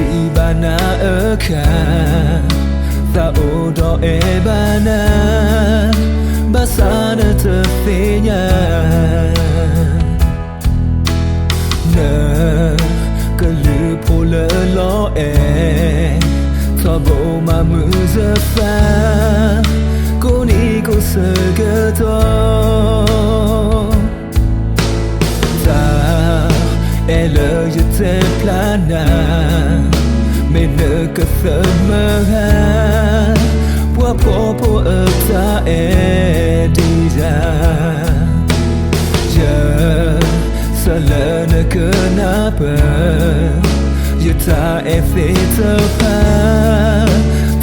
Di bana eka ta odo e bana basana te fenya na kalu pole lo e ta bo ma mu zafa koni ko sagato ta ele je plana me ne ka thama pua popo ta e dija ja salana kana pa yata e feta pa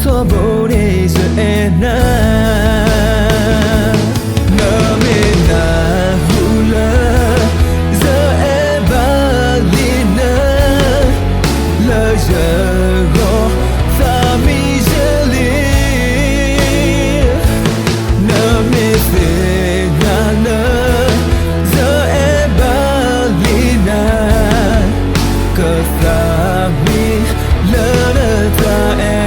to bone ze ena na me na hula za e balina la ja go ta mi jeli na me fe na na za e balina ka ta mi la na ta e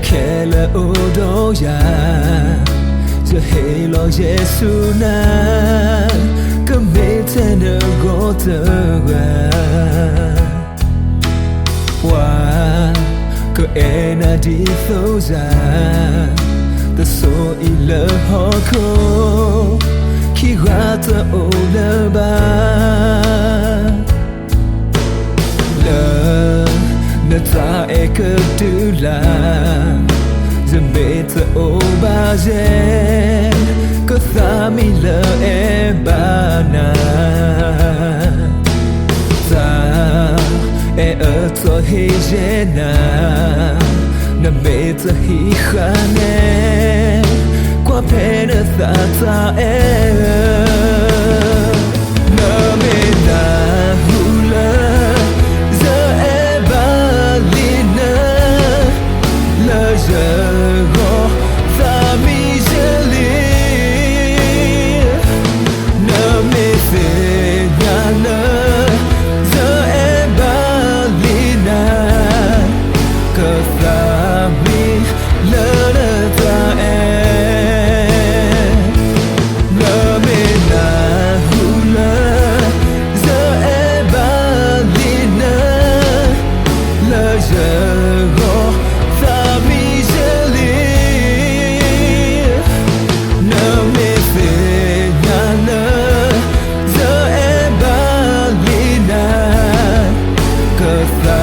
Kela odo ya je helo Yesu na kamete na gota wa ko ena di thoza the so ila hoko ki rata ola ba na ta e ka tu la Zambeta o bazen ko thami la e bana ta e to hejena na meta hi khane kwa pena ta e na me na hula za e balina la ja go ta mi jeli na me fe na na za e balina ka ta mi la na ta e na me na hula za e balina la ja go ta mi jeli na me fe na na za e balina ka ta